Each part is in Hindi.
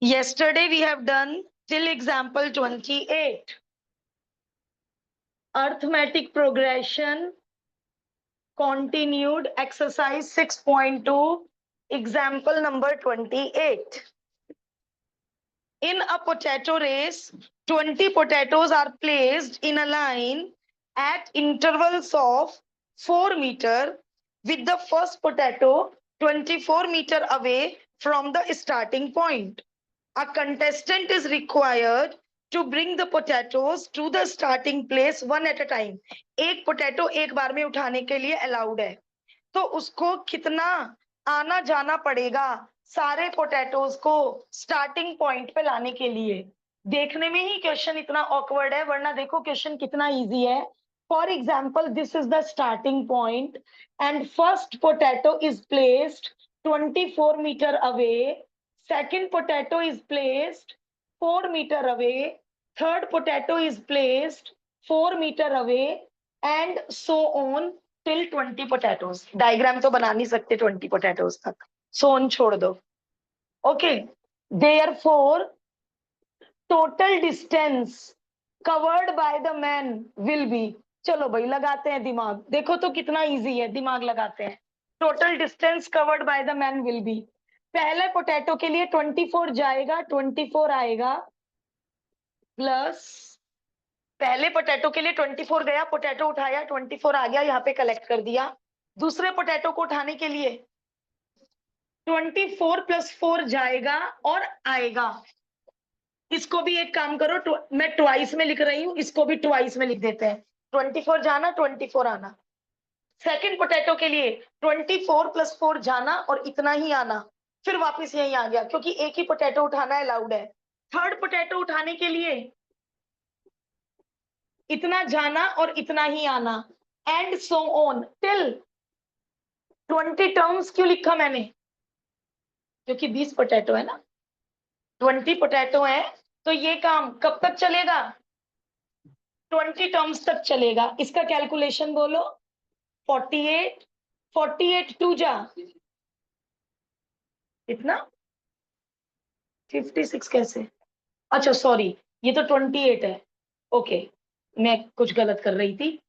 Yesterday we have done till example 28. Arithmetic progression continued exercise 6.2 example number 28. In a potato race, 20 potatoes are placed in a line at intervals of 4 meter with the first potato 24 meter away from the starting point. A contestant is required to bring the potatoes to the starting place one at a time. एक पोटैटो एक बार में उठाने के लिए अलाउड है, तो उसको कितना आना जाना पड़ेगा सारे पोटैटोज को स्टार्टिंग पॉइंट पे लाने के लिए। देखने में ही क्वेश्चन इतना ऑकवर्ड है, वरना देखो क्वेश्चन कितना इजी है। For example, this is the starting point and first potato is placed 24 metre away, second potato is placed 4 meter away, third potato is placed 4 meter away, and so on till 20 potatoes. Diagram तो बना नहीं सकते 20 potatoes तक, so on छोड़ दो। Okay, therefore total distance covered by the man will be, चलो भाई लगाते हैं दिमाग, देखो तो कितना इजी है, दिमाग लगाते हैं। Total distance covered by the man will be, पहले पोटैटो के लिए 24 जाएगा, 24 आएगा, प्लस पहले पोटैटो के लिए 24 गया, पोटैटो उठाया, 24 आ गया, यहाँ पे कलेक्ट कर दिया। दूसरे पोटैटो को उठाने के लिए 24 + 4 जाएगा और आएगा। इसको भी एक काम करो, मैं ट्वाइस में लिख रही हूँ, इसको भी ट्वाइस में लिख देते हैं। 24 जाना, 24 आना। सेकंड पोटैटो के लिए 24 + 4 जाना और इतना ही आना, फिर वापस यही आ गया, क्योंकि एक ही पोटैटो उठाना अलाउड है। थर्ड पोटैटो उठाने के लिए इतना जाना और इतना ही आना, and so on till 20 terms. क्यों लिखा मैंने? क्योंकि 20 पोटैटो है ना, 20 पोटैटो है, तो ये काम कब तक चलेगा? 20 टर्म्स तक चलेगा। इसका कैलकुलेशन बोलो। 48 48 2 जा इतना 56 कैसे? अच्छा सॉरी, ये तो 28 है। ओके, मैं कुछ गलत कर रही थी।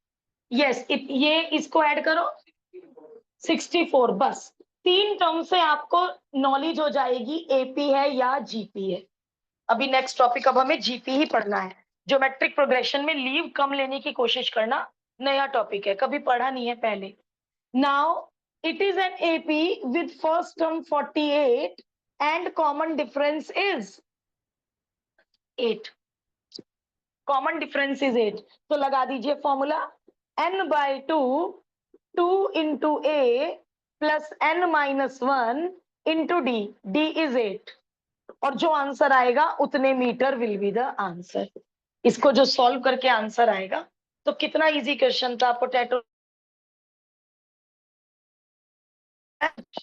यस, ये इसको ऐड करो 64। बस 3 टर्म से आपको नॉलेज हो जाएगी एपी है या जीपी है। अभी नेक्स्ट टॉपिक, अब हमें जीपी ही पढ़ना है। ज्योमेट्रिक प्रोग्रेशन में लीव कम लेने की कोशिश करना, नया टॉपिक है, कभी पढ़ा नहीं है पहले। Now it is an AP with first term 48 and common difference is 8। Common difference is 8, तो लगा दीजिए formula n/2 2 into a plus n-1 into d, d is 8, और जो आंसर आएगा उतने metre will be the answer. इसको जो सॉल्व करके आंसर आएगा, तो कितना इजी क्वेश्चन था। पोटैटो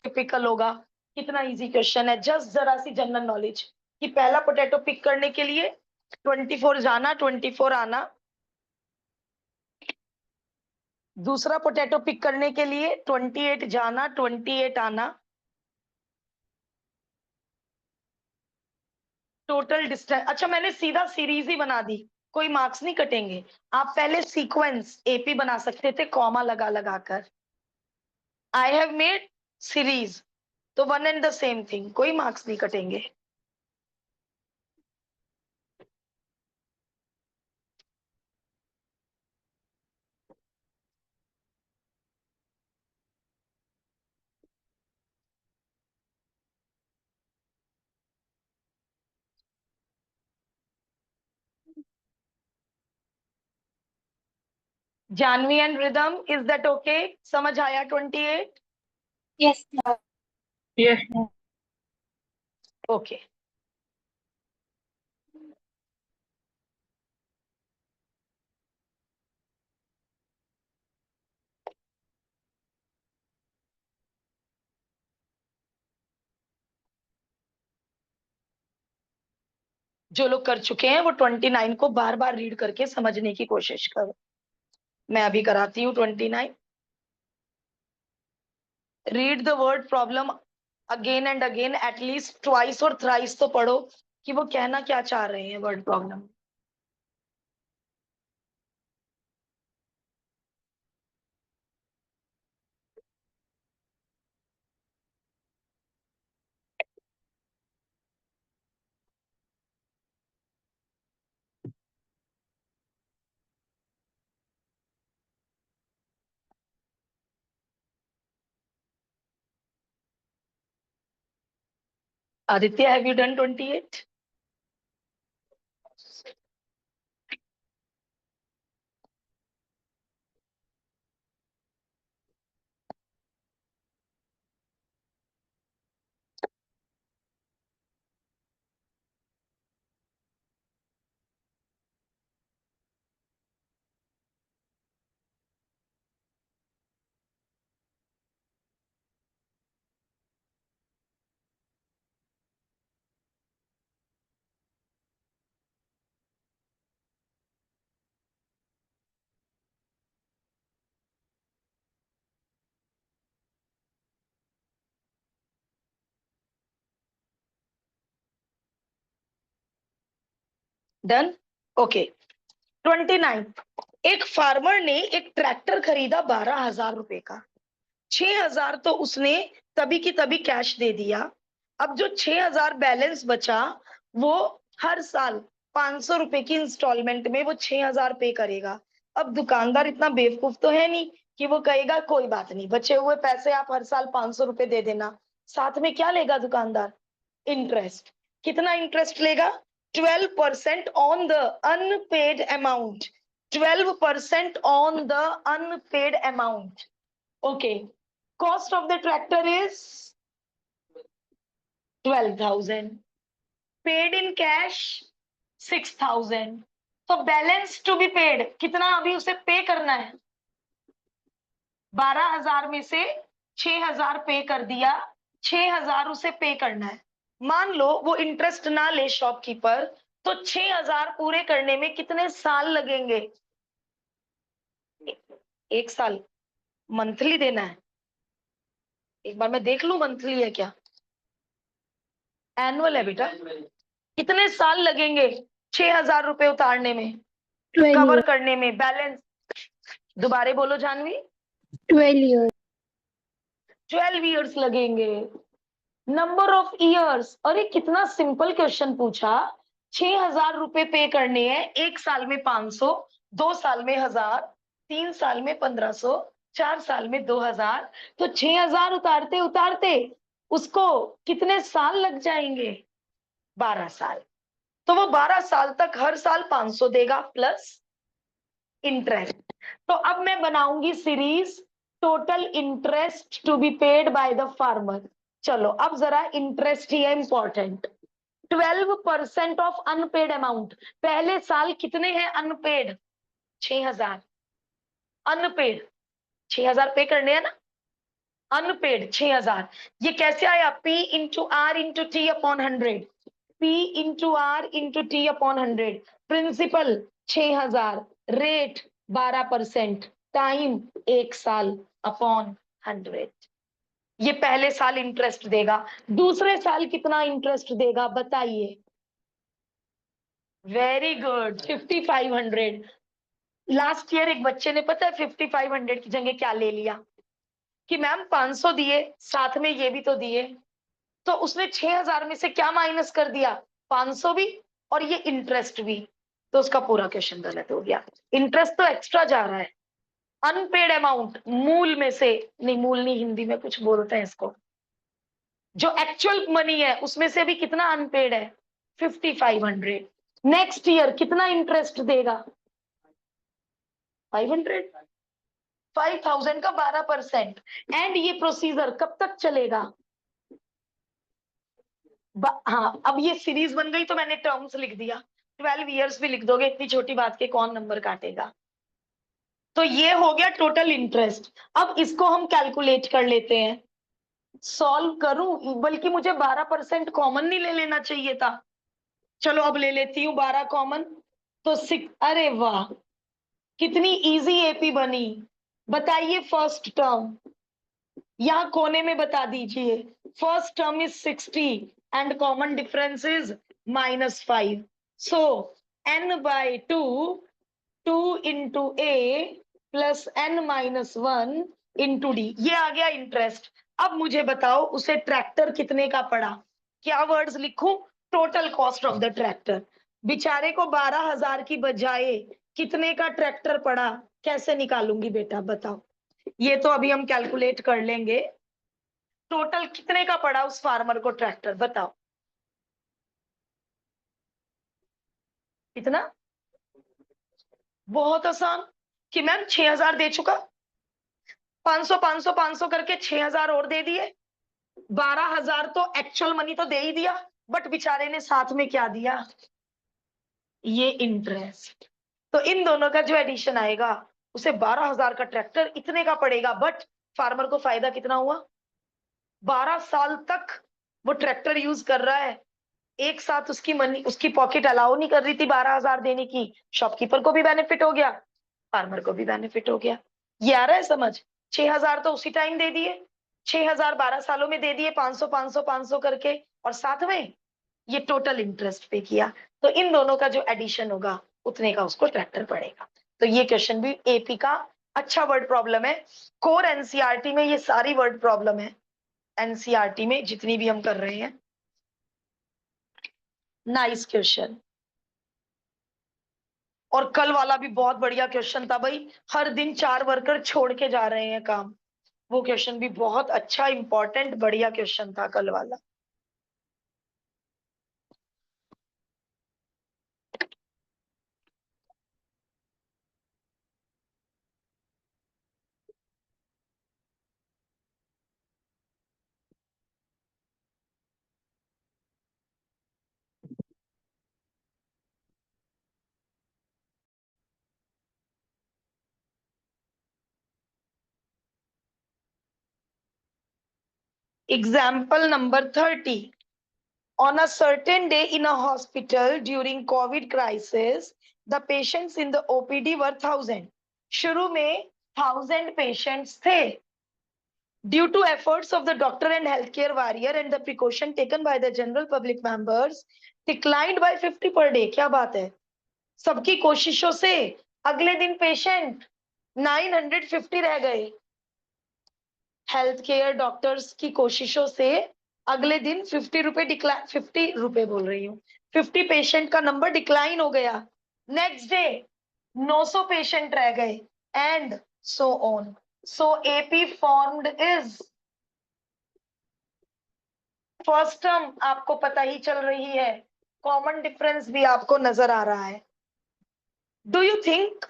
टिपिकल होगा, कितना इजी क्वेश्चन है। जस्ट जरा सी जनरल नॉलेज कि पहला पोटैटो पिक करने के लिए 24 जाना, 24 आना। दूसरा पोटैटो पिक करने के लिए 28 जाना, 28 आना। टोटल डिस्टेंस, अच्छा मैंने सीधा सीरीज ही बना दी, कोई मार्क्स नहीं कटेंगे। आप पहले सीक्वेंस एपी बना सकते थे कॉमा लगा लगा कर। आई हैव मेड सीरीज, तो one and the same thing, कोई मार्क्स नहीं कटेंगे। Jahnavi and Rhythm, is that okay? समझ आया 28? Yes yes okay. जो लोग कर चुके हैं वो 29 को बार बार रीड करके समझने की कोशिश करो। मैं अभी कराती हूँ 29। Read the word problem again and again, at least twice और थ्राइस तो पढ़ो कि वो कहना क्या चाह रहे हैं word problem. Aditya, have you done 28? Done, okay. 29, एक फार्मर ने एक ट्रैक्टर खरीदा 12,000 रुपए का। 6,000 तो उसने तभी की तभी कैश दे दिया। अब जो 6,000 बैलेंस बचा, वो हर साल 500 रुपए की इंस्टॉलमेंट में वो 6,000 पे करेगा। अब दुकानदार इतना बेवकूफ तो है नहीं कि वो कहेगा कोई बात नहीं, बचे हुए पैसे आप हर साल 500 रुपए दे देना। साथ में क्या लेगा दुकानदार? इंटरेस्ट। कितना इंटरेस्ट लेगा? 12% on the unpaid amount. 12% on the unpaid amount. Okay, cost of the tractor is 12,000, paid in cash 6,000। तो बैलेंस टू बी पेड कितना अभी उसे पे करना है? 12,000 में से 6,000 पे कर दिया, 6,000 उसे पे करना है। मान लो वो इंटरेस्ट ना ले शॉपकीपर, तो 6,000 पूरे करने में कितने साल लगेंगे? 1 साल। मंथली देना है? एक बार मैं देख लूं मंथली है क्या। एनुअल है बेटा। कितने साल लगेंगे 6,000 रुपए उतारने में, 12 कवर years, करने में बैलेंस? दोबारा बोलो जानवी। 12 years, 12 ईयर्स लगेंगे। नंबर ऑफ ईयर्स, अरे कितना सिंपल क्वेश्चन पूछा। 6,000 रुपए पे करने हैं, 1 साल में 500, 2 साल में 1,000, 3 साल में 1,500, 4 साल में 2,000। तो 6,000 उतारते उतारते उसको कितने साल लग जाएंगे? 12 साल। तो वो 12 साल तक हर साल 500 देगा प्लस इंटरेस्ट। तो अब मैं बनाऊंगी series total interest to be paid by the farmer. चलो अब जरा इंटरेस्ट ही है इंपॉर्टेंट। 12% of unpaired amount. पहले साल कितने हैं अनपेड? 6,000 अनपेड। 6,000 पे करने हैं ना, अनपेड 6,000। ये कैसे आया? P into r into t upon 100। P into r into t upon 100। Principal 6,000, rate 12%, time 1 साल अपॉन 100। ये पहले साल इंटरेस्ट देगा। दूसरे साल कितना इंटरेस्ट देगा बताइए? Very good, 5,500। लास्ट ईयर एक बच्चे ने पता है 5,500 की जगह क्या ले लिया कि मैम 500 दिए, साथ में ये भी तो दिए। तो उसने 6,000 में से क्या माइनस कर दिया? 500 भी और ये इंटरेस्ट भी। तो उसका पूरा क्वेश्चन गलत हो गया। इंटरेस्ट तो एक्स्ट्रा जा रहा है। अनपेड अमाउंट मूल में से, नहीं मूल नहीं, हिंदी में कुछ बोलते हैं इसको, जो एक्चुअल मनी है उसमें से भी कितना अनपेड है? 5,500। नेक्स्ट ईयर कितना इंटरेस्ट देगा? 500। 5,000 का 12%। एंड ये प्रोसीजर कब तक चलेगा? हाँ, अब ये सीरीज बन गई तो मैंने टर्म्स लिख दिया। 12 ईयर्स भी लिख दोगे, इतनी छोटी बात के कौन नंबर काटेगा। तो ये हो गया टोटल इंटरेस्ट। अब इसको हम कैलकुलेट कर लेते हैं। सॉल्व करूं, बल्कि मुझे 12% कॉमन नहीं ले लेना चाहिए था। चलो अब ले लेती हूँ 12 कॉमन। तो 6, अरे वाह कितनी इजी एपी बनी। बताइए फर्स्ट टर्म यहाँ कोने में बता दीजिए, first term is 60 and common difference is -5, so n/2 2 into A plus n-1 into D, ये आ गया इंटरेस्ट। अब मुझे बताओ उसे ट्रैक्टर कितने का पड़ा, क्या वर्ड्स लिखूं? Total cost of the tractor. बेचारे को 12,000 की बजाय कितने का ट्रैक्टर पड़ा, कैसे निकालूंगी बेटा बताओ? ये तो अभी हम कैलकुलेट कर लेंगे। टोटल कितने का पड़ा उस फार्मर को ट्रैक्टर, बताओ कितना? बहुत आसान कि मैम 6,000 दे चुका, 500 500 500 करके 6,000 और दे दिए, 12,000 तो एक्चुअल मनी तो दे ही दिया, बट बेचारे ने साथ में क्या दिया? ये इंटरेस्ट। तो इन दोनों का जो एडिशन आएगा उसे 12,000 का ट्रैक्टर इतने का पड़ेगा, बट फार्मर को फायदा कितना हुआ? 12 साल तक वो ट्रैक्टर यूज कर रहा है, एक साथ उसकी मनी, उसकी पॉकेट अलाउ नहीं कर रही थी 12,000 देने की। शॉपकीपर को भी बेनिफिट हो गया, फार्मर को भी बेनिफिट हो गया। ये आ रहा है समझ? 6,000 तो उसी टाइम दे दिए, 6,000 12 सालों में दे दिए, 500 500 500 करके, और साथ में ये टोटल इंटरेस्ट पे किया। तो इन दोनों का जो एडिशन होगा उतने का उसको ट्रैक्टर पड़ेगा। तो ये क्वेश्चन भी एपी का अच्छा वर्ड प्रॉब्लम है। कोर एनसीईआरटी में ये सारी वर्ड प्रॉब्लम है, एनसीईआरटी में जितनी भी हम कर रहे हैं। Nice question. और कल वाला भी बहुत बढ़िया क्वेश्चन था भाई, हर दिन 4 वर्कर छोड़ के जा रहे हैं काम, वो क्वेश्चन भी बहुत अच्छा इंपॉर्टेंट बढ़िया क्वेश्चन था कल वाला। Example number 30. On a certain day in a hospital during COVID crisis, the patients in the OPD were 1,000. शुरू में 1,000 patients थे. Due to efforts of the doctor and healthcare warrior and the precaution taken by the general public members, declined by 50 per day. क्या बात है? सबकी कोशिशों से अगले दिन पेशेंट 950 रह गए। हेल्थ केयर डॉक्टर्स की कोशिशों से अगले दिन 50 रुपए बोल रही हूँ, 50 पेशेंट का नंबर डिक्लाइन हो गया। नेक्स्ट डे 900 पेशेंट रह गए, and so on. So AP formed is, first term आपको पता ही चल रही है, कॉमन डिफरेंस भी आपको नजर आ रहा है। Do you think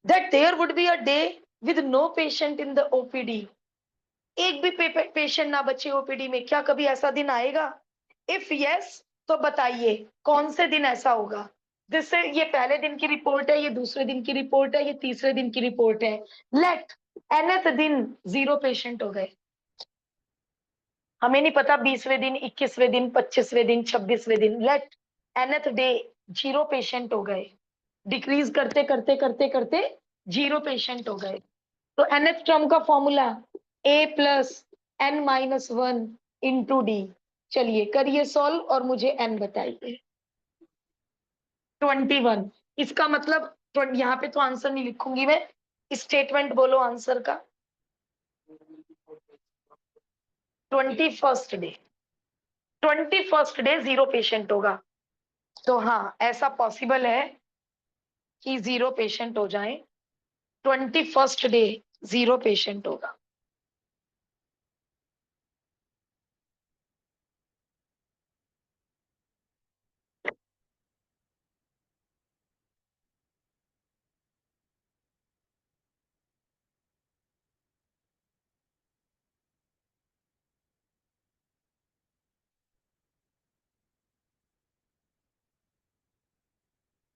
that there would be a day with no patient in the OPD? एक भी पेशेंट ना बचे ओपीडी में, क्या कभी ऐसा दिन आएगा? इफ यस तो बताइए कौन से दिन ऐसा होगा? जिससे ये पहले दिन की रिपोर्ट है, ये दूसरे दिन की रिपोर्ट है, ये तीसरे दिन की रिपोर्ट है। लेट nth दिन 0 पेशेंट हो गए, हमें नहीं पता 20वें दिन, 21वें दिन, 25वें दिन, 26वें दिन, लेट nth डे 0 पेशेंट हो गए, डिक्रीज करते करते करते करते 0 पेशेंट हो गए। तो nth टर्म का formula a plus n-1 into D. चलिए करिए सॉल्व और मुझे n बताइए। 21। इसका मतलब यहाँ पे तो आंसर नहीं लिखूंगी मैं, स्टेटमेंट बोलो आंसर का। 21st day, 21st day 0 patient होगा। तो हाँ ऐसा पॉसिबल है कि 0 पेशेंट हो जाए, 21st डे 0 पेशेंट होगा।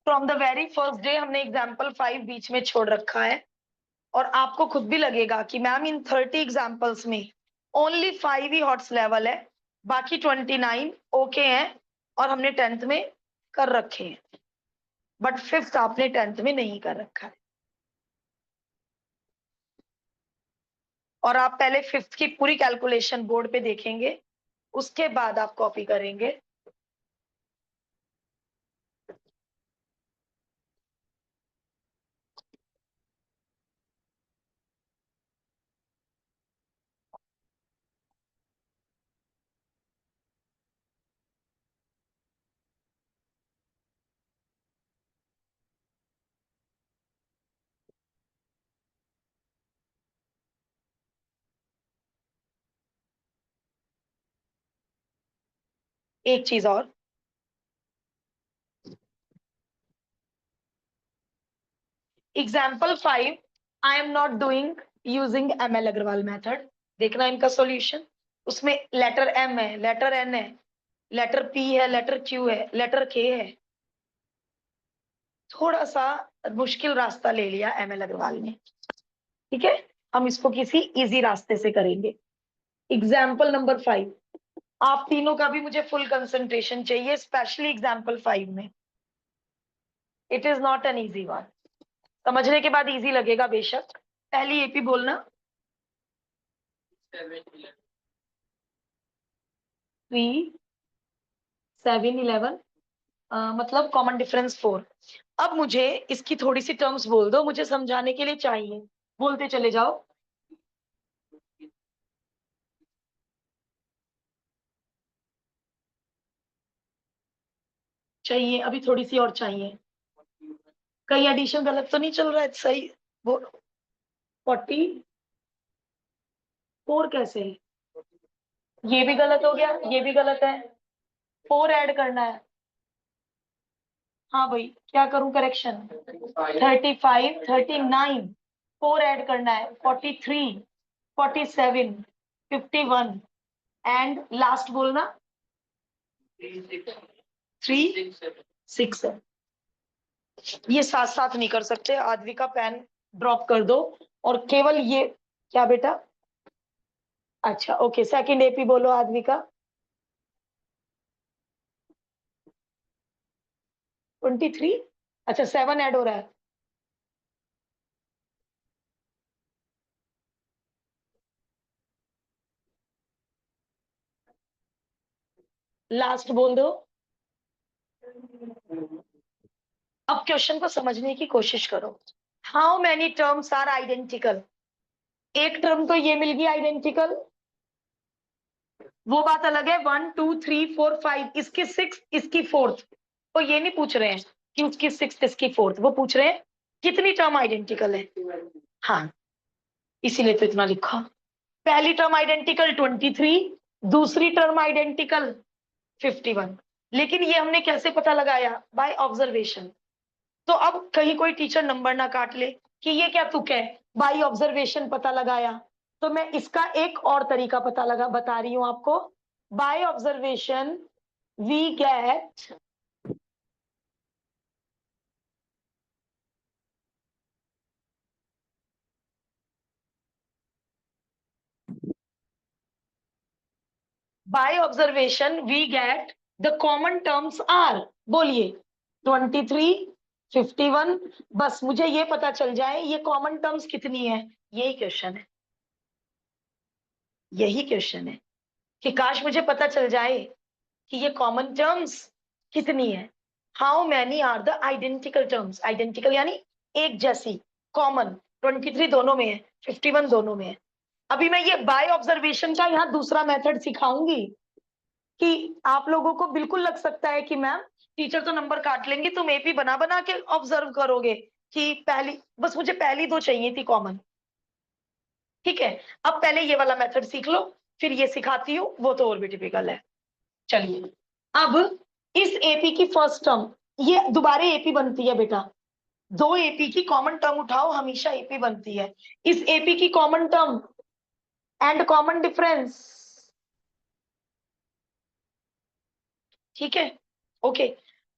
From the very first day हमने एग्जाम्पल 5 बीच में छोड़ रखा है, और आपको खुद भी लगेगा कि मैम इन 30 एग्जाम्पल्स में ओनली 5 ही हॉट्स लेवल है, बाकी 29 ओके हैं और हमने 10th में कर रखे हैं, बट 5th आपने 10th में नहीं कर रखा है। और आप पहले फिफ्थ की पूरी कैलकुलेशन बोर्ड पे देखेंगे, उसके बाद आप कॉपी करेंगे। एक चीज और, example 5, I am not doing using ML Agarwal method. देखना इनका सॉल्यूशन, उसमें लेटर M है, लेटर N है, लेटर P है, लेटर Q है, लेटर K है। थोड़ा सा मुश्किल रास्ता ले लिया ML अग्रवाल ने, ठीक है। हम इसको किसी इजी रास्ते से करेंगे। एग्जाम्पल नंबर 5, आप तीनों का भी मुझे फुल कंसंट्रेशन चाहिए, स्पेशली एग्जाम्पल 5 में। It is not an easy one, समझने के बाद इजी लगेगा बेशक। पहली एपी बोलना, 3 7 11, मतलब कॉमन डिफरेंस 4। अब मुझे इसकी थोड़ी सी टर्म्स बोल दो, मुझे समझाने के लिए चाहिए, बोलते चले जाओ। चाहिए अभी थोड़ी सी और चाहिए, कहीं एडिशन गलत तो नहीं चल रहा है? सही वो 44 कैसे है? ये भी गलत हो गया, ये भी गलत है, 4 ऐड करना है। हाँ भाई, क्या करूं करेक्शन? 35 39, 4 ऐड करना है, 43 47 51, एंड लास्ट बोलना 3 6 है। ये साथ साथ नहीं कर सकते, आदमी का पेन ड्रॉप कर दो और केवल ये, क्या बेटा? अच्छा ओके, सेकंड एपी बोलो आदमी का। 23, अच्छा 7 ऐड हो रहा है। लास्ट बोल दो। अब क्वेश्चन को समझने की कोशिश करो। How many terms are identical? एक टर्म तो ये मिल गई आइडेंटिकल, वो बात अलग है। 1 2 3 4 5, इसकी 6 इसकी 4th, तो ये नहीं पूछ रहे हैं कि उसकी 6th इसकी 4th, वो पूछ रहे हैं कितनी टर्म आइडेंटिकल है। हाँ, इसीलिए तो इतना लिखा। पहली टर्म आइडेंटिकल 23, दूसरी टर्म आइडेंटिकल 51। लेकिन ये हमने कैसे पता लगाया? By observation. तो अब कहीं कोई टीचर नंबर ना काट ले कि ये क्या तुक है, बाय ऑब्जर्वेशन पता लगाया। तो मैं इसका एक और तरीका पता लगा बता रही हूं आपको। By observation we get by observation we get the common terms are, बोलिए 23 51। बस मुझे ये पता चल जाए ये कॉमन टर्म्स कितनी है, यही क्वेश्चन है, यही क्वेश्चन है कि काश मुझे पता चल जाए कि ये कॉमन टर्म्स कितनी है। How many are the identical terms? Identical यानी एक जैसी, कॉमन 23 दोनों में है, 51 दोनों में है। अभी मैं ये बाय ऑब्जर्वेशन का यहाँ दूसरा मेथड सिखाऊंगी कि आप लोगों को बिल्कुल लग सकता है कि मैम टीचर तो नंबर काट लेंगे, तुम एपी बना बना के ऑब्जर्व करोगे कि पहली, बस मुझे पहली दो चाहिए थी कॉमन। ठीक है, अब पहले ये वाला मेथड सीख लो, फिर ये सिखाती हूँ, वो तो और भी टिपिकल है। चलिए, अब इस एपी की फर्स्ट टर्म, ये दोबारा एपी बनती है बेटा, दो एपी की कॉमन टर्म उठाओ, हमेशा एपी बनती है। इस एपी की common term and common difference, ठीक है ओके।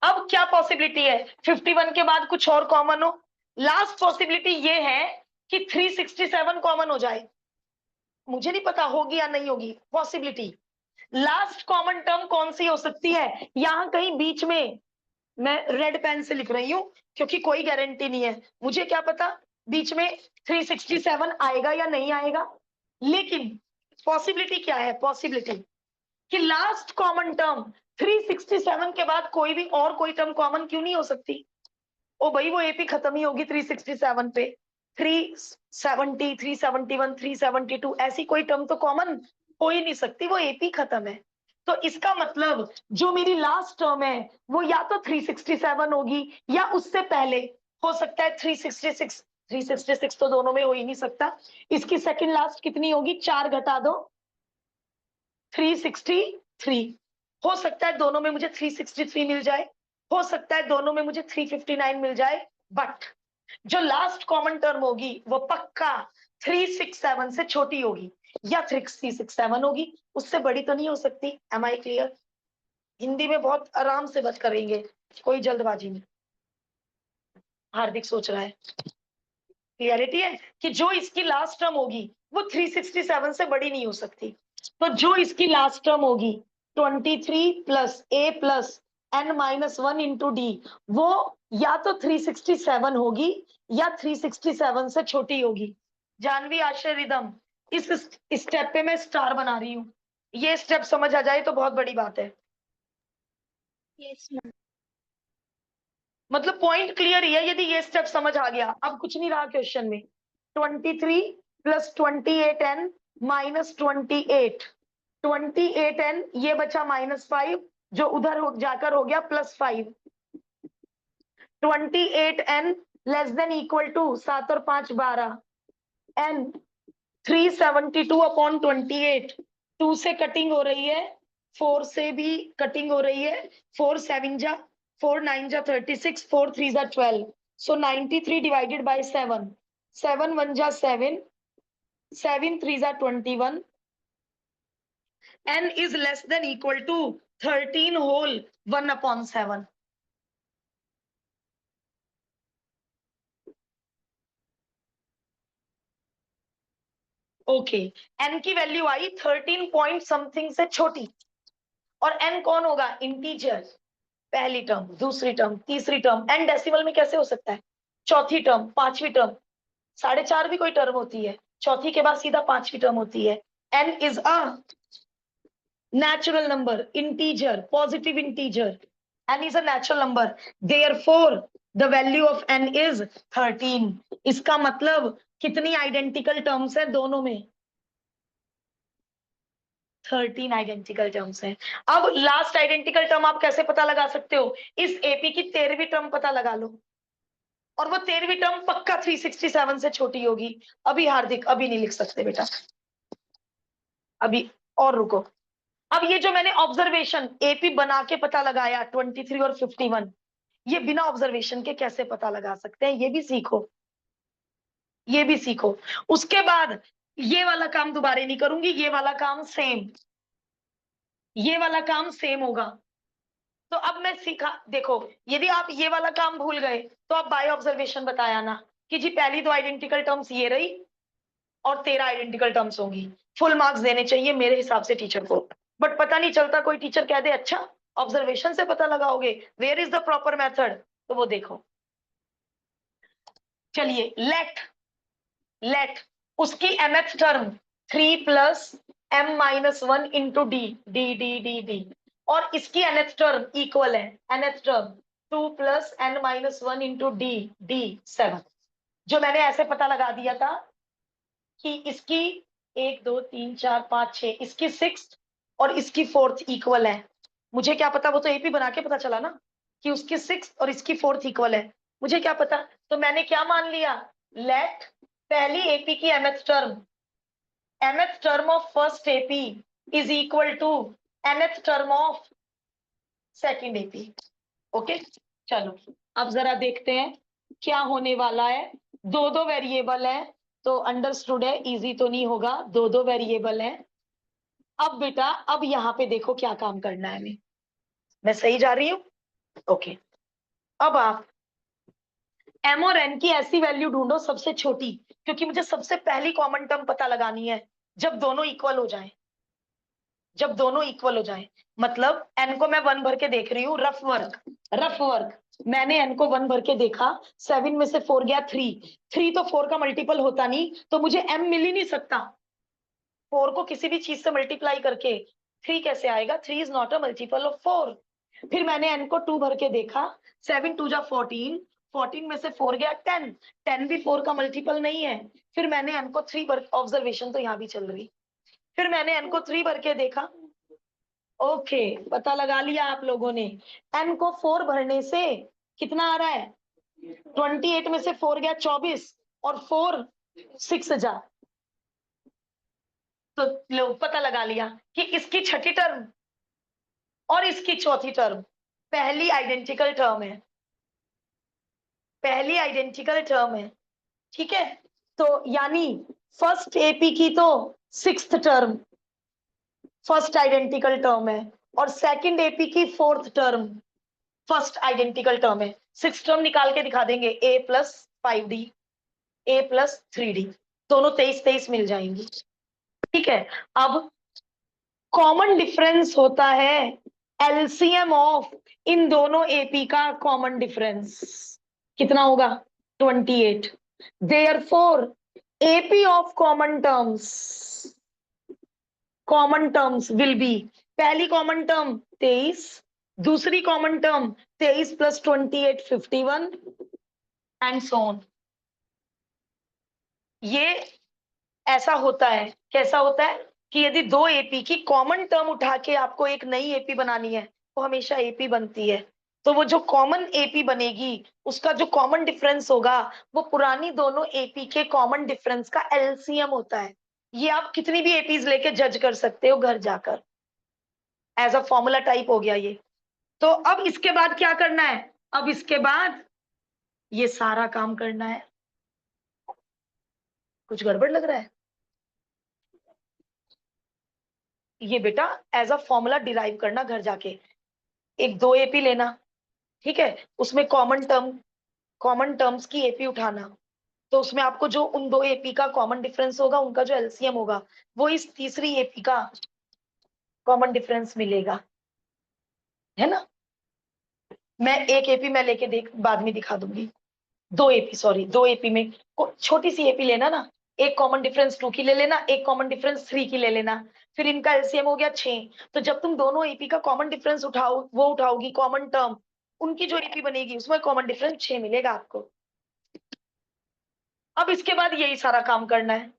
अब क्या पॉसिबिलिटी है 51 के बाद कुछ और कॉमन हो? लास्ट पॉसिबिलिटी ये है कि 367 कॉमन हो जाए, मुझे नहीं पता होगी या नहीं होगी पॉसिबिलिटी। लास्ट कॉमन टर्म कौन सी हो सकती है? यहां कहीं बीच में, मैं रेड पेन से लिख रही हूं क्योंकि कोई गारंटी नहीं है, मुझे क्या पता बीच में 367 आएगा या नहीं आएगा। लेकिन पॉसिबिलिटी क्या है, पॉसिबिलिटी कि लास्ट कॉमन टर्म 367 के बाद कोई भी और कोई टर्म कॉमन क्यों नहीं हो सकती? ओ भाई वो एपी खत्म ही होगी 367 पे। 370, 371, 372 ऐसी कोई टर्म तो कॉमन हो ही नहीं सकती, वो एपी खत्म है। तो इसका मतलब जो मेरी लास्ट टर्म है वो या तो 367 होगी या उससे पहले हो सकता है 366। 366 तो दोनों में हो ही नहीं सकता। इसकी सेकंड लास्ट कितनी होगी, 4 घटा दो 363। हो सकता है दोनों में मुझे 363 मिल जाए, हो सकता है दोनों में मुझे 359 मिल जाए, बट जो लास्ट कॉमन टर्म होगी वो पक्का 367 से छोटी होगी या 367 होगी, उससे बड़ी तो नहीं हो सकती। M I clear? हिंदी में बहुत आराम से बात करेंगे, कोई जल्दबाजी नहीं। हार्दिक सोच रहा है, क्लियरिटी है कि जो इसकी लास्ट टर्म होगी वो 367 से बड़ी नहीं हो सकती। तो जो इसकी लास्ट टर्म होगी 23 plus A plus N minus 1 into D, वो या तो 367 होगी या 367 से छोटी होगी। जानवी, आश्रय, रिदम, इस स्टेप पे मैं स्टार बना रही हूँ। ये स्टेप समझ आ जाए तो बहुत बड़ी बात है। Yes, ma'am. मतलब पॉइंट क्लियर ही है यदि ये स्टेप समझ आ गया। अब कुछ नहीं रहा क्वेश्चन में। 23 प्लस 28n माइनस 28, 28n ये बचा -5 जो उधर जाकर हो गया +5। 28n less than equal to 7 और 5 12 n 372 अपॉन 28। 2 से कटिंग हो रही है, 4 से भी कटिंग हो रही है। 4 7 जा 4 9 जा 36, 4 3 जा 12, सो 93 डिवाइडेड बाय 7, 7 1 जा 7, 7 3 जा 21, n is less than equal to 13 whole 1 upon 7। Okay, n की वैल्यू आई 13 पॉइंट समथिंग से छोटी, और n कौन होगा, इंटीजर। पहली टर्म, दूसरी टर्म, तीसरी टर्म, n डेसिमल में कैसे हो सकता है, चौथी टर्म, पांचवी टर्म, 4.5 भी कोई टर्म होती है, चौथी के बाद सीधा पांचवी टर्म होती है। n is a natural number, integer, positive integer, n is a natural number, therefore the value of n is 13। इसका मतलब कितनी आइडेंटिकल टर्म्स है दोनों में, 13 आइडेंटिकल टर्म्स हैं। अब लास्ट आइडेंटिकल टर्म आप कैसे पता लगा सकते हो, इस एपी की 13वीं टर्म पता लगा लो, और वो 13वीं टर्म पक्का 367 से छोटी होगी। अभी हार्दिक अभी नहीं लिख सकते बेटा, अभी और रुको। अब ये जो मैंने ऑब्जर्वेशन एपी बना के पता लगाया 23 और 51, ये बिना ऑब्जर्वेशन के कैसे पता लगा सकते हैं, ये भी सीखो, ये भी सीखो। उसके बाद ये वाला काम दोबारा नहीं करूंगी, ये वाला काम सेम, ये वाला काम सेम होगा। तो अब मैं सीखा, देखो यदि आप ये वाला काम भूल गए तो आप बाय ऑब्जर्वेशन बताया ना कि जी पहली दो आइडेंटिकल टर्म्स ये रही और 13 आइडेंटिकल टर्म्स होंगी, फुल मार्क्स देने चाहिए मेरे हिसाब से टीचर को। बट पता नहीं चलता, कोई टीचर कह दे अच्छा ऑब्जर्वेशन से पता लगाओगे, where is the proper method, तो वो देखो। चलिए लेट उसकी mth term 3 plus m minus 1 into d d d d d, और इसकी nth टर्म इक्वल है, nth term 2 plus n minus 1 into d d 7, जो मैंने ऐसे पता लगा दिया था कि इसकी 1 2 3 4 5 6, इसकी 6th और इसकी 4th इक्वल है। मुझे क्या पता, वो तो एपी बना के पता चला ना कि उसकी 6th और इसकी 4th इक्वल है, मुझे क्या पता। तो मैंने क्या मान लिया, लेट पहली एपी की mth term of first AP is equal to nth term of second AP. Okay, चलो अब जरा देखते हैं क्या होने वाला है। दो दो वेरिएबल है तो अंडरस्टूड है, इजी तो नहीं होगा, दो दो वेरिएबल है। अब बेटा अब यहाँ पे देखो क्या काम करना है, मैं सही जा रही हूँ? ओके, अब आप m और n की ऐसी वैल्यू ढूंढो सबसे छोटी, क्योंकि मुझे सबसे पहली कॉमन टर्म पता लगानी है जब दोनों इक्वल हो जाएं, जब दोनों इक्वल हो जाएं। मतलब n को मैं 1 भर के देख रही हूँ, रफ वर्क मैंने n को 1 भर के देखा, 7 में से 4 गया 3, 3 तो 4 का मल्टीपल होता नहीं, तो मुझे m मिल ही नहीं सकता। 4 को किसी भी चीज से मल्टीप्लाई करके 3 कैसे आएगा? 3 is not a multiple of 4। फिर मैंने n को 2 भर के देखा, 7 2 जा 14, 14 में से 4 गया 10, 10 भी 4 का मल्टीपल नहीं है। फिर मैंने n को 3 भर, ऑब्जर्वेशन तो यहाँ भी चल रही, फिर मैंने n को 3 भर के देखा। ओके, पता लगा लिया आप लोगों ने। n को 4 भरने से कितना आ रहा है? 28 में से 4 गया 24 और 4 6 जा, तो लो पता लगा लिया कि इसकी छठी टर्म और इसकी चौथी टर्म पहली आइडेंटिकल टर्म है, पहली आइडेंटिकल टर्म है। ठीक है, तो यानी फर्स्ट एपी की तो sixth term first identical term है, और सेकंड एपी की fourth term first identical term है। सिक्स टर्म निकाल के दिखा देंगे, a plus 5d, a plus 3d, दोनों 23 23 मिल जाएंगी। ठीक है, अब कॉमन डिफरेंस होता है एलसीएम ऑफ इन दोनों एपी का कॉमन डिफरेंस कितना होगा? 28। Therefore AP of common terms will be, पहली कॉमन टर्म 23, दूसरी common term 23 plus 28 51 and so on. ये ऐसा होता है, कैसा होता है कि यदि दो एपी की कॉमन टर्म उठा के आपको एक नई एपी बनानी है, वो हमेशा एपी बनती है। तो वो जो कॉमन एपी बनेगी उसका जो कॉमन डिफरेंस होगा वो पुरानी दोनों एपी के कॉमन डिफरेंस का एलसीएम होता है। ये आप कितनी भी एपीज लेके जज कर सकते हो घर जाकर, एज अ फॉर्मूला टाइप हो गया ये। तो अब इसके बाद क्या करना है? अब इसके बाद ये सारा काम करना है। कुछ गड़बड़ लग रहा है? ये बेटा एज अ फॉर्मूला डिराइव करना घर जाके, एक दो एपी लेना, ठीक है, उसमें कॉमन टर्म्स की एपी उठाना, तो उसमें आपको जो उन दो एपी का कॉमन डिफरेंस होगा उनका जो एलसीएम होगा वो इस तीसरी एपी का कॉमन डिफरेंस मिलेगा, है ना। मैं एक एपी मैं लेके देख बाद में दिखा दूंगी, दो एपी, सॉरी दो एपी में छोटी सी एपी लेना ना, एक कॉमन डिफरेंस 2 की ले लेना, एक कॉमन डिफरेंस 3 की ले लेना, फिर इनका एलसीएम हो गया 6। तो जब तुम दोनों एपी का कॉमन डिफरेंस उठाओगी कॉमन टर्म, उनकी जो एपी बनेगी उसमें कॉमन डिफरेंस 6 मिलेगा आपको। अब इसके बाद यही सारा काम करना है।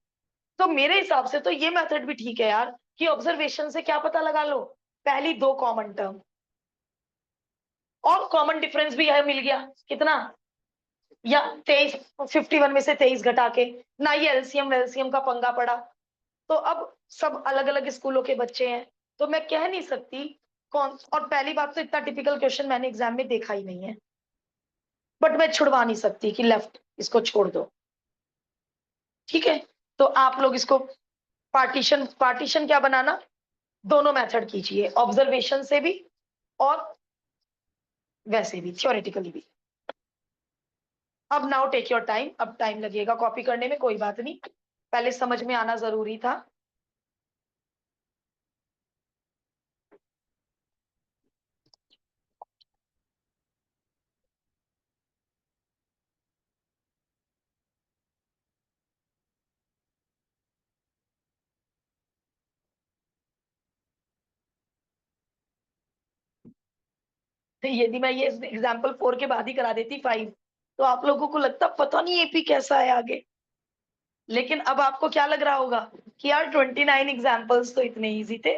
तो मेरे हिसाब से तो ये मेथड भी ठीक है यार, कि ऑब्जर्वेशन से क्या पता लगा लो, पहली दो कॉमन टर्म और कॉमन डिफरेंस भी यह मिल गया कितना, या 23, 51 में से 23 घटा के, ना ये एलसीएम वेलसीएम का पंगा पड़ा। तो अब सब अलग अलग स्कूलों के बच्चे हैं, तो मैं कह नहीं सकती कौन, और पहली बात तो इतना टिपिकल क्वेश्चन मैंने एग्जाम में देखा ही नहीं है, बट मैं छुड़वा नहीं सकती कि लेफ्ट इसको छोड़ दो। ठीक है, तो आप लोग इसको पार्टीशन पार्टीशन क्या बनाना, दोनों मेथड कीजिए, ऑब्जर्वेशन से भी और वैसे भी थ्योरेटिकली भी। अब नाउ टेक योर टाइम, अब टाइम लगेगा कॉपी करने में, कोई बात नहीं, पहले समझ में आना जरूरी था। यदि मैं ये एग्जाम्पल 4 के बाद ही करा देती 5, तो आप लोगों को लगता पता नहीं एपी कैसा है आगे। लेकिन अब आपको क्या लग रहा होगा कि यार 29 एग्जाम्पल्स तो इतने इजी थे।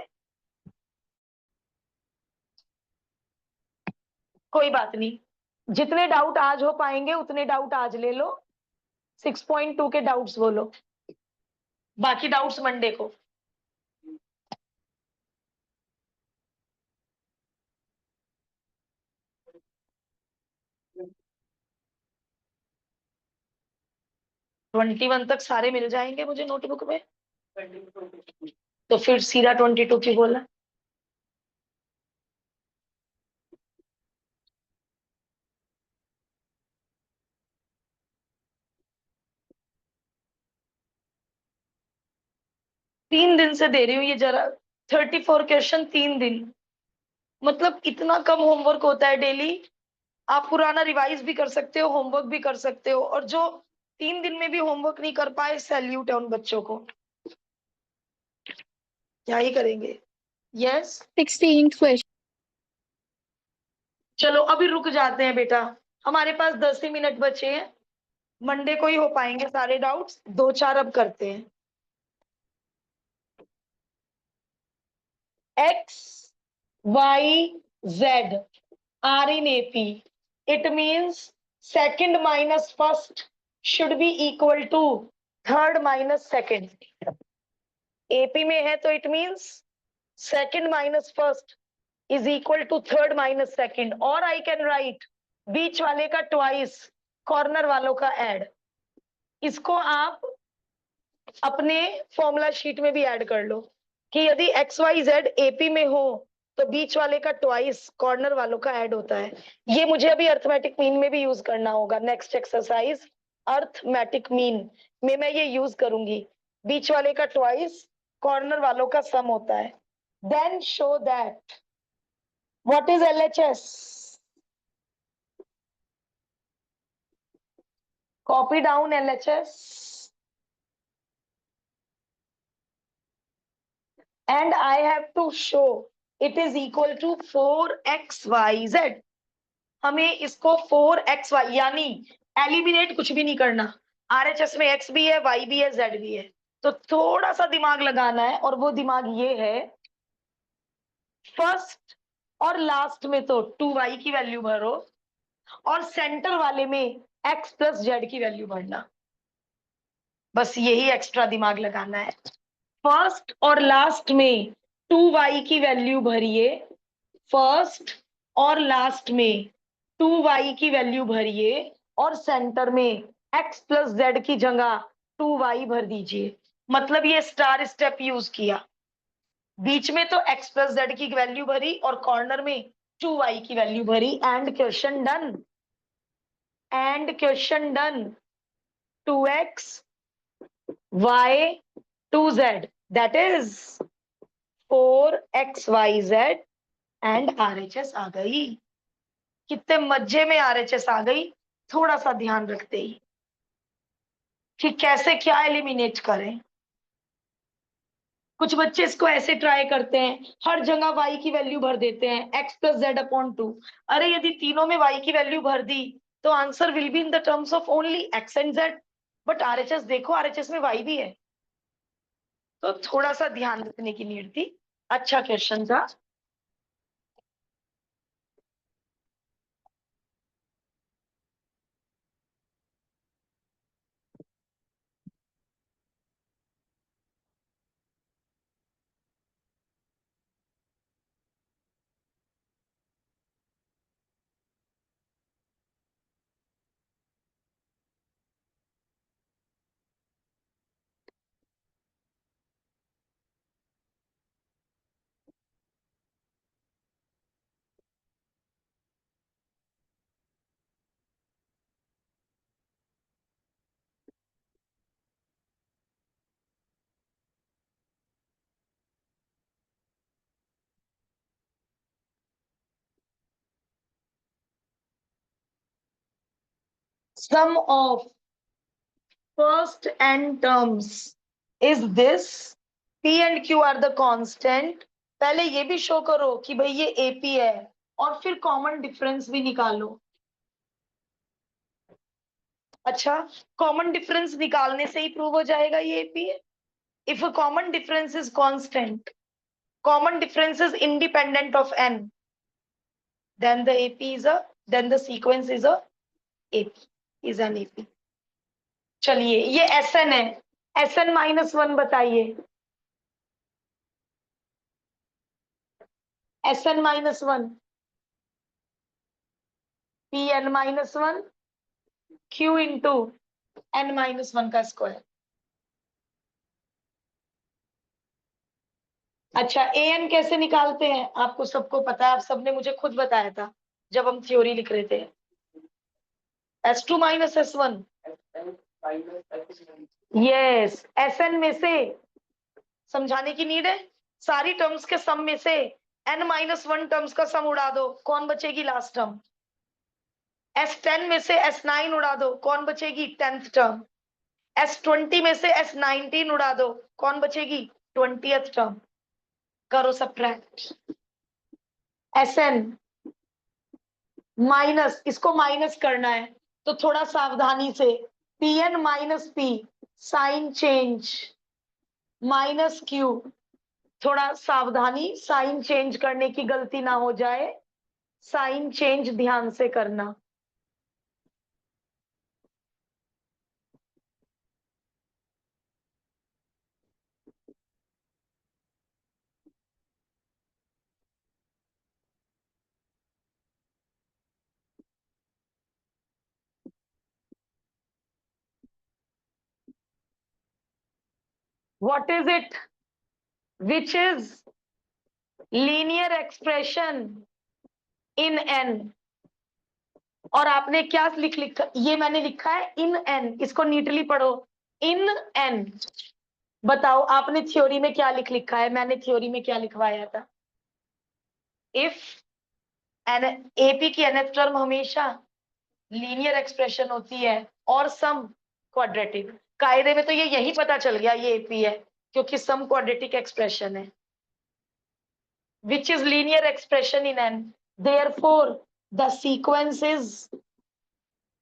कोई बात नहीं, जितने डाउट आज हो पाएंगे उतने डाउट आज ले लो, 6.2 के डाउट्स बोलो, बाकी डाउट्स मंडे को। ट्वेंटी वन तक सारे मिल जाएंगे मुझे नोटबुक में, तो फिर सीधा 22 की बोला। तीन दिन से दे रही हूँ ये जरा, 34 क्वेश्चन 3 दिन, मतलब इतना कम होमवर्क होता है डेली। आप पुराना रिवाइज भी कर सकते हो, होमवर्क भी कर सकते हो, और जो 3 दिन में भी होमवर्क नहीं कर पाए, सैल्यूट है उन बच्चों को। क्या ही करेंगे। Yes 16th question. चलो अभी रुक जाते हैं बेटा, हमारे पास 10 ही मिनट बचे हैं, मंडे को ही हो पाएंगे सारे डाउट्स, 2-4 अब करते हैं। X, Y, Z are in AP. It means second minus first should be equal to third minus second. AP में है तो it means second minus first is equal to third minus second, और I can write बीच वाले का twice, कॉर्नर वालों का ऐड। इसको आप अपने फॉर्मूला शीट में भी ऐड कर लो कि यदि एक्स वाई जेड एपी में हो तो बीच वाले का ट्वाइस कॉर्नर वालों का ऐड होता है। ये मुझे अभी अर्थमेटिक मीन में भी यूज करना होगा। नेक्स्ट एक्सरसाइज अर्थमेटिक मीन में मैं ये यूज करूंगी, बीच वाले का ट्वाइस कॉर्नर वालों का सम होता है। Then show that what is LHS, copy down LHS, and I have to show it is equal to 4xyz। हमें इसको 4xy यानी एलिमिनेट कुछ भी नहीं करना, आरएचएस में x भी है, y भी है, z भी है, तो थोड़ा सा दिमाग लगाना है, और वो दिमाग ये है फर्स्ट और लास्ट में तो 2y की वैल्यू भरो, और सेंटर वाले में x प्लस z की वैल्यू भरना। बस यही एक्स्ट्रा दिमाग लगाना है। फर्स्ट और लास्ट में 2y की वैल्यू भरिए, फर्स्ट और लास्ट में 2y की वैल्यू भरिए, और सेंटर में x प्लस जेड की जगह 2y भर दीजिए। मतलब ये स्टार स्टेप यूज किया, बीच में तो x प्लस जेड की वैल्यू भरी और कॉर्नर में 2y की वैल्यू भरी, and question done, and question done. 2x y 2z that is 4xyz and RHS आ गई। कितने मजे में RHS आ गई, थोड़ा सा ध्यान रखते ही कि कैसे क्या एलिमिनेट करें। कुछ बच्चे इसको ऐसे ट्राई करते हैं, हर जगह y की वैल्यू भर देते हैं x प्लस जेड अपॉन 2। अरे यदि तीनों में y की वैल्यू भर दी तो answer will be in the terms of only x and z, but RHS देखो, RHS में y भी है, तो थोड़ा सा ध्यान रखने की नीड थी। अच्छा क्वेश्चन था। Sum of first n terms is this, p and q are the constant। पहले ये भी शो करो कि भाई ये AP है, और फिर कॉमन डिफरेंस भी निकालो। अच्छा, कॉमन डिफरेंस निकालने से ही प्रूव हो जाएगा ये AP है। If a common difference is constant, common difference is independent of n, then the AP is a, then the sequence is a AP, is an AP। चलिए ये SN है, SN -1 बताइए, SN -1 PN -1 Q into n-1 का स्क्वायर। अच्छा, an कैसे निकालते हैं आपको सबको पता है, आप सबने मुझे खुद बताया था जब हम थ्योरी लिख रहे थे। S2 minus S1, yes, Sn में से, समझाने की नीड है, सारी टर्म्स के सम में से n-1 टर्म्स का सम उड़ा दो, कौन बचेगी लास्ट टर्म। S10 में से S9 उड़ा दो, कौन बचेगी 10th टर्म। S20 में से S19 उड़ा दो, कौन बचेगी 20th टर्म। करो सब्ट्रैक्ट, SN माइनस, इसको माइनस करना है तो थोड़ा सावधानी से, PN minus P sign change minus Q, थोड़ा सावधानी, साइन चेंज करने की गलती ना हो जाए, साइन चेंज ध्यान से करना। What is it which is linear expression in n? और आपने क्या लिखा, ये मैंने लिखा है इन n, इसको नीटली पढ़ो, इन n। बताओ आपने थ्योरी में क्या लिखा है, मैंने थ्योरी में क्या लिखवाया था? इफ एन एपी की nth टर्म हमेशा लीनियर एक्सप्रेशन होती है और सम क्वाड्रेटिक, कायदे में तो ये यही पता चल गया ये एपी है, क्योंकि सम क्वाड्रेटिक एक्सप्रेशन है, which is linear expression in n, therefore the sequence is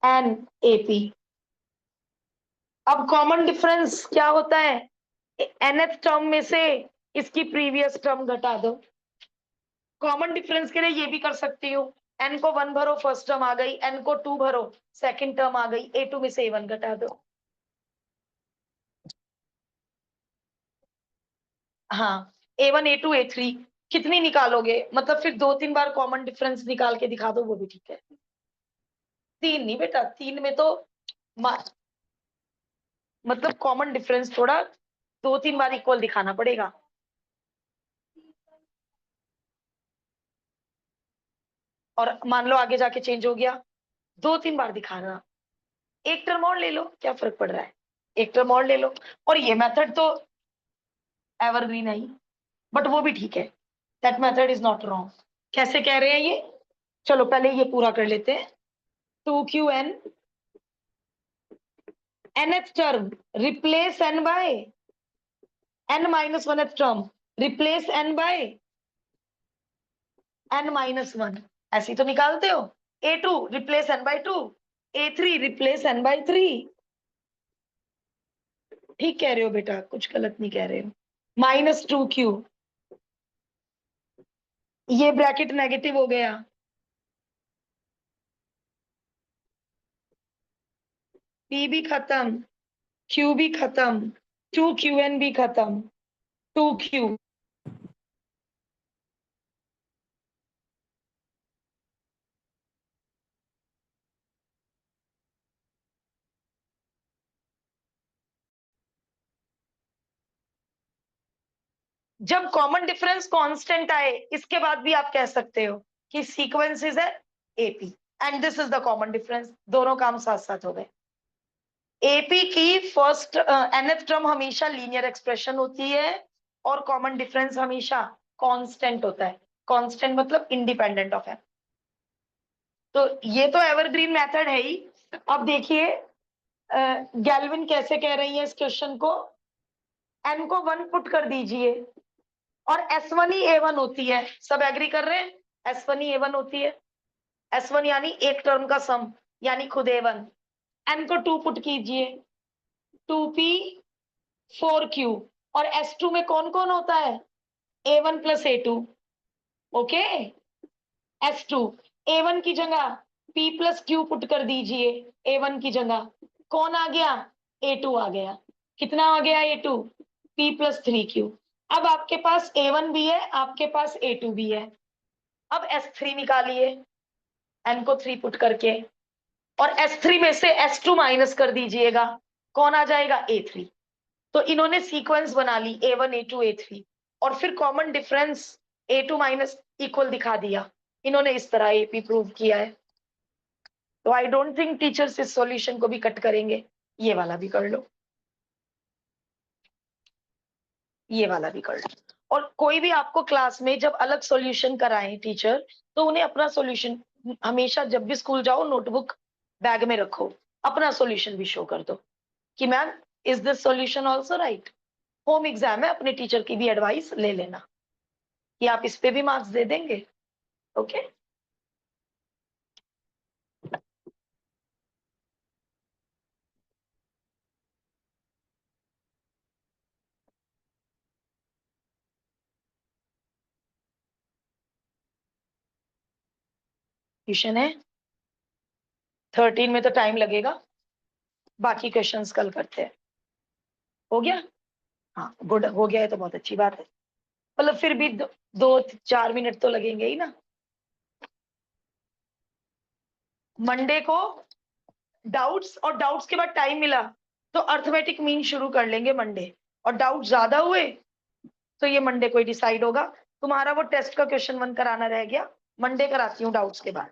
an AP। अब कॉमन डिफरेंस क्या होता है, nth टर्म में से इसकी प्रीवियस टर्म घटा दो। कॉमन डिफरेंस के लिए ये भी कर सकती हूँ, n को 1 भरो फर्स्ट टर्म आ गई, n को 2 भरो सेकंड टर्म आ गई, A2 में से A1 घटा दो। हाँ, A1 A2 A3 कितनी निकालोगे, मतलब फिर 2-3 बार कॉमन डिफरेंस निकाल के दिखा दो, वो भी ठीक है। 3 नहीं बेटा, 3 में तो मतलब कॉमन डिफरेंस थोड़ा 2-3 बार इक्वल दिखाना पड़ेगा। और मान लो आगे जाके चेंज हो गया, 2-3 बार दिखाना, एक टर्म और ले लो, क्या फर्क पड़ रहा है, एक टर्म और ले लो। और ये मेथड तो एवरग्रीन है, बट वो भी ठीक है, that method is not wrong. कैसे कह रहे हैं ये, चलो पहले ये पूरा कर लेते हैं। 2QN nth term replace n by n minus 1th term, replace n by n minus 1, ऐसे तो निकालते हो। A2 replace n by 2, A3 replace n by 3। ठीक कह रहे हो बेटा, कुछ गलत नहीं कह रहे हो। माइनस 2Q, ये ब्रैकेट नेगेटिव हो गया, P भी खत्म, Q भी खत्म, 2QN भी खत्म, 2Q। जब कॉमन डिफरेंस कांस्टेंट आए, इसके बाद भी आप कह सकते हो कि sequence is AP and this is the common difference, दोनों काम साथ साथ हो गए। एपी की फर्स्ट nth टर्म हमेशा लीनियर एक्सप्रेशन होती है और कॉमन डिफरेंस हमेशा कांस्टेंट होता है, कांस्टेंट मतलब इंडिपेंडेंट ऑफ एन। तो ये तो एवरग्रीन मेथड है ही। अब देखिए गैल्विन कैसे कह रही है इस क्वेश्चन को, n को 1 पुट कर दीजिए और S1 ही A1 होती है, सब एग्री कर रहे हैं, S1 ही A1 होती है, S1 यानी एक टर्म का सम, यानी खुद A1। n को 2 पुट कीजिए, 2P 4Q, और S2 में कौन कौन होता है, A1 plus A2, okay. S2 A1 की जगह P प्लस Q पुट कर दीजिए, A1 की जगह कौन आ गया, A2 आ गया, कितना आ गया A2, P प्लस 3Q। अब आपके पास A1 भी है, आपके पास A2 भी है। अब S3 निकालिए, n को 3 पुट करके, और S3 में से S2 माइनस कर दीजिएगा, कौन आ जाएगा, A3। तो इन्होंने सीक्वेंस बना ली A1 A2 A3, और फिर common difference A2 minus equal दिखा दिया, इन्होंने इस तरह AP प्रूव किया है। तो आई डोंट थिंक टीचर्स इस सॉल्यूशन को भी कट करेंगे, ये वाला भी कर लो, ये वाला भी कर लो। और कोई भी आपको क्लास में जब अलग सॉल्यूशन कराए टीचर, तो उन्हें अपना सॉल्यूशन हमेशा, जब भी स्कूल जाओ नोटबुक बैग में रखो, अपना सॉल्यूशन भी शो कर दो कि ma'am is this solution also right. Home exam है, अपने टीचर की भी एडवाइस ले लेना। कि आप इस पे भी मार्क्स दे देंगे? ओके क्वेश्चन है 13 में तो टाइम लगेगा, बाकी क्वेश्चंस कल करते हैं। हो गया? हाँ गुड, हो गया है तो बहुत अच्छी बात है। मतलब फिर भी 2-4 मिनट तो लगेंगे ही ना। मंडे को डाउट्स, और डाउट्स के बाद टाइम मिला तो अर्थमेटिक मीन शुरू कर लेंगे मंडे, और डाउट ज्यादा हुए तो ये मंडे को ही डिसाइड होगा। तुम्हारा वो टेस्ट का क्वेश्चन 1 कराना रह गया, मंडे कराती हूँ डाउट्स के बाद।